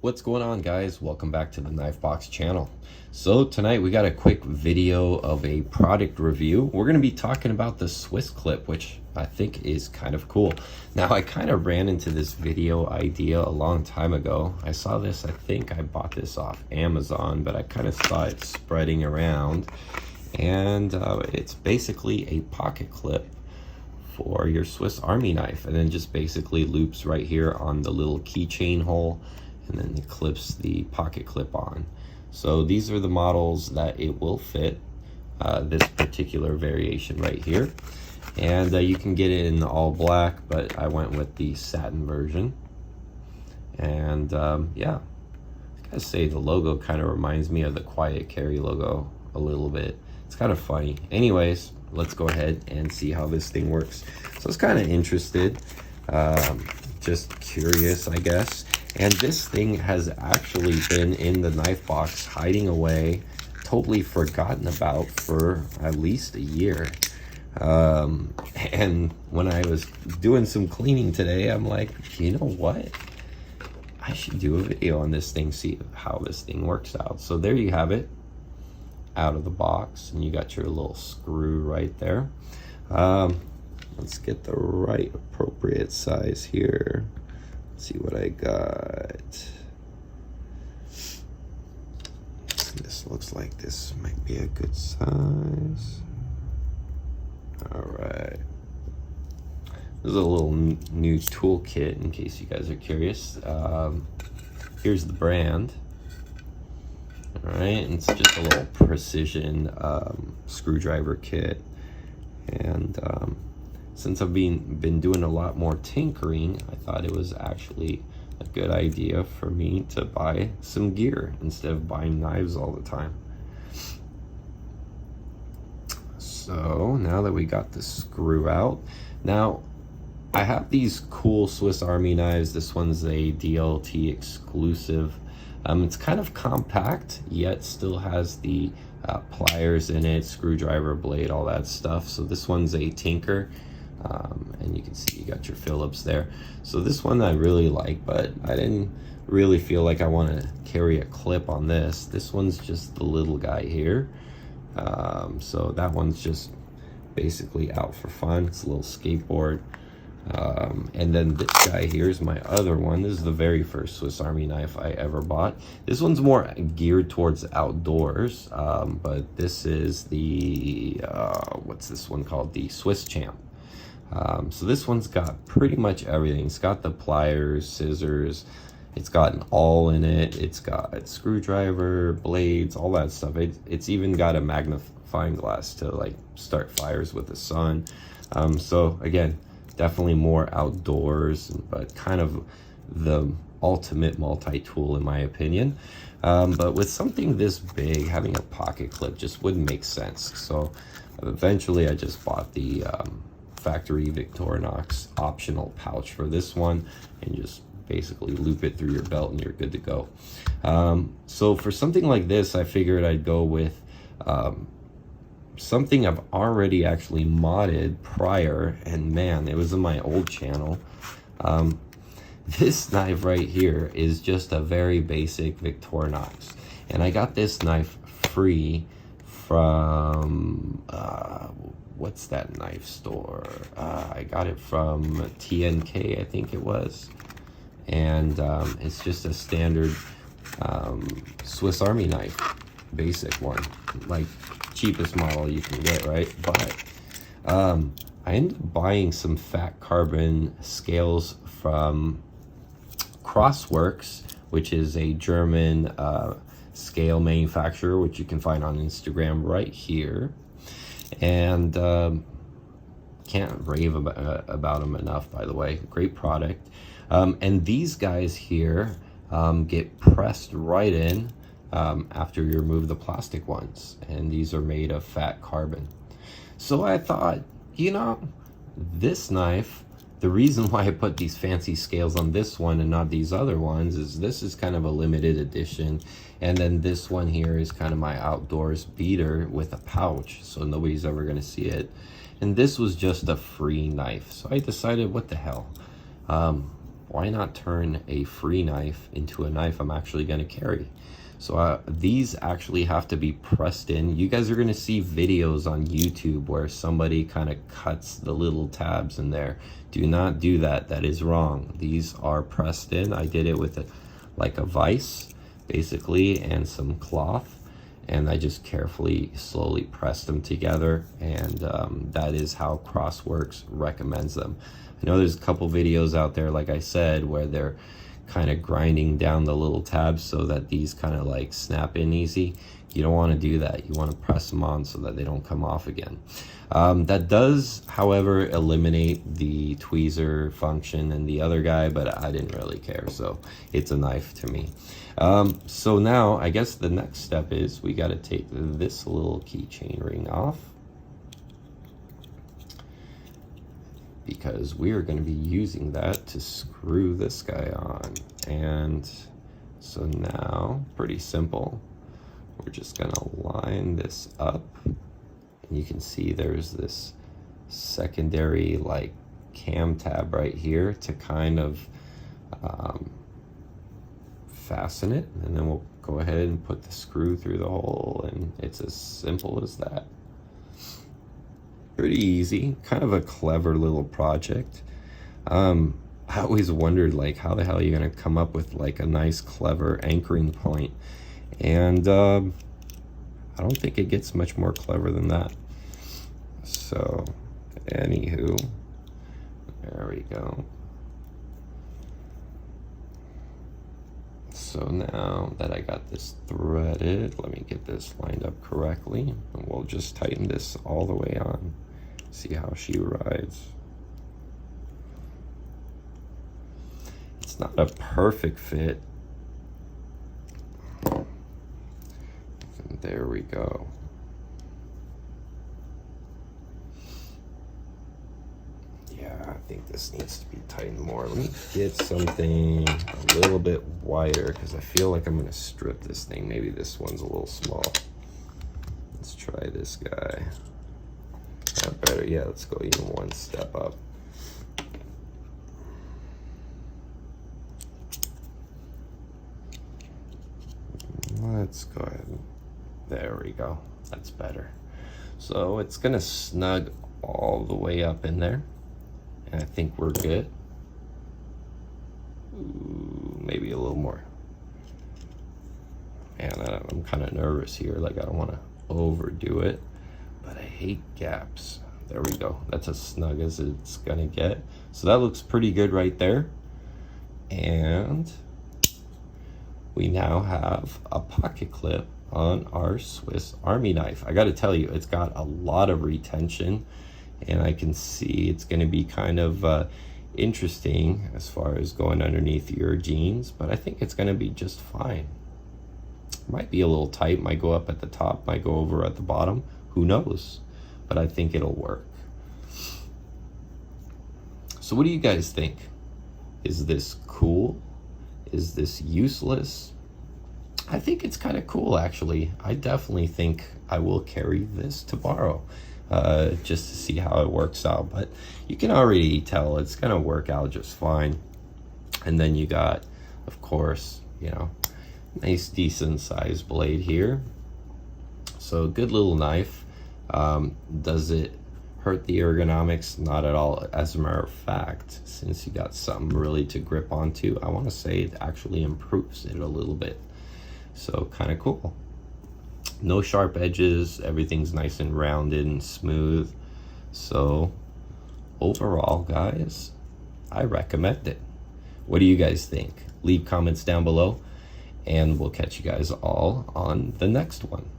What's going on, guys? Welcome back to the Knife Box channel. So tonight we got a quick video of a product review. We're going to be talking about the Swiss clip, which I think is kind of cool. Now, I kind of ran into this video idea a long time ago. I saw this, I think I bought this off Amazon, but I kind of saw it spreading around, and it's basically a pocket clip for your Swiss Army knife, and then just basically loops right here on the little keychain hole, and then it clips the pocket clip on. So these are the models that it will fit, this particular variation right here. And you can get it in all black, but I went with the satin version. And yeah, I gotta say the logo kind of reminds me of the Quiet Carry logo a little bit. It's kind of funny. Anyways, let's go ahead and see how this thing works. So I was kind of interested, just curious, I guess. And this thing has actually been in the knife box, hiding away, totally forgotten about for at least a year. And when I was doing some cleaning today, I'm like, you know what? I should do a video on this thing, see how this thing works out. So there you have it, out of the box, and you got your little screw right there. Let's get the right appropriate size here. See what I got. This looks like this might be a good size. All right. This is a little new toolkit in case you guys are curious. Here's the brand. All right, and it's just a little precision screwdriver kit. And since I've been doing a lot more tinkering, I thought it was actually a good idea for me to buy some gear instead of buying knives all the time. So now that we got the screw out, now I have these cool Swiss Army knives. This one's a DLT exclusive. It's kind of compact, yet still has the pliers in it, screwdriver blade, all that stuff. So this one's a Tinker. And you can see you got your Phillips there. So this one I really like, but I didn't really feel like I want to carry a clip on this. This one's just the little guy here. So that one's just basically out for fun. It's a little skateboard. And then this guy here is my other one. This is the very first Swiss Army knife I ever bought. This one's more geared towards outdoors, but this is the what's this one called? The Swiss Champ. So this one's got pretty much everything. It's got the pliers, scissors, it's got an awl in it, it's got a screwdriver, blades, all that stuff. It's even got a magnifying glass to like start fires with the sun. So again, definitely more outdoors, but kind of the ultimate multi-tool in my opinion. But with something this big, having a pocket clip just wouldn't make sense. So eventually I just bought the factory Victorinox optional pouch for this one, and just basically loop it through your belt and you're good to go. So for something like this, I figured I'd go with something I've already actually modded prior, and man, it was in my old channel. This knife right here is just a very basic Victorinox, and I got this knife free from what's that knife store? I got it from TNK, I think it was. And it's just a standard Swiss Army knife, basic one, like cheapest model you can get, right? But I ended up buying some fat carbon scales from Crossworks, which is a German scale manufacturer, which you can find on Instagram right here. And can't rave about them enough, by the way. Great product. And these guys here get pressed right in after you remove the plastic ones, and these are made of fat carbon. So I thought, you know, this knife, the reason why I put these fancy scales on this one and not these other ones is this is kind of a limited edition, and then this one here is kind of my outdoors beater with a pouch, so nobody's ever going to see it. And this was just a free knife, so I decided, what the hell, why not turn a free knife into a knife I'm actually going to carry? So these actually have to be pressed in. You guys are going to see videos on YouTube where somebody kind of cuts the little tabs in there. Do not do that. That is wrong. These are pressed in. I did it with like a vise, basically, and some cloth. And I just carefully, slowly pressed them together. And that is how Crossworks recommends them. I know there's a couple videos out there, like I said, where they're kind of grinding down the little tabs so that these kind of like snap in easy. You don't want to do that. You want to press them on so that they don't come off again. That does, however, eliminate the tweezer function and the other guy, but I didn't really care, so it's a knife to me. So now I guess the next step is we got to take this little keychain ring off, because we are going to be using that to screw this guy on. And so now, pretty simple, we're just going to line this up, and you can see there's this secondary like cam tab right here to kind of fasten it, and then we'll go ahead and put the screw through the hole, and it's as simple as that. Pretty easy, kind of a clever little project. I always wondered, like, how the hell are you gonna come up with like a nice clever anchoring point, and I don't think it gets much more clever than that. So anywho, there we go. So now that I got this threaded, let me get this lined up correctly, and we'll just tighten this all the way on. See how she rides. It's not a perfect fit. And there we go. I think this needs to be tightened more. Let me get something a little bit wider, because I feel like I'm going to strip this thing. Maybe this one's a little small. Let's try this guy. Better, yeah, let's go even one step up. Let's go ahead. There we go. That's better. So it's going to snug all the way up in there. And I think we're good. Ooh, maybe a little more. And I'm kind of nervous here. Like, I don't want to overdo it, but I hate gaps. There we go. That's as snug as it's gonna get. So that looks pretty good right there. And we now have a pocket clip on our Swiss Army knife. I got to tell you, it's got a lot of retention, and I can see it's going to be kind of interesting as far as going underneath your jeans, but I think it's going to be just fine. Might be a little tight, might go up at the top, might go over at the bottom, who knows, but I think it'll work. So what do you guys think? Is this cool? Is this useless? I think it's kind of cool, actually. I definitely think I will carry this tomorrow, just to see how it works out. But you can already tell it's gonna work out just fine. And then you got, of course, you know, nice decent sized blade here. So good little knife. Does it hurt the ergonomics? Not at all. As a matter of fact, since you got something really to grip onto, I want to say it actually improves it a little bit. So kind of cool. No sharp edges, everything's nice and rounded and smooth. So overall, guys, I recommend it. What do you guys think? Leave comments down below, and we'll catch you guys all on the next one.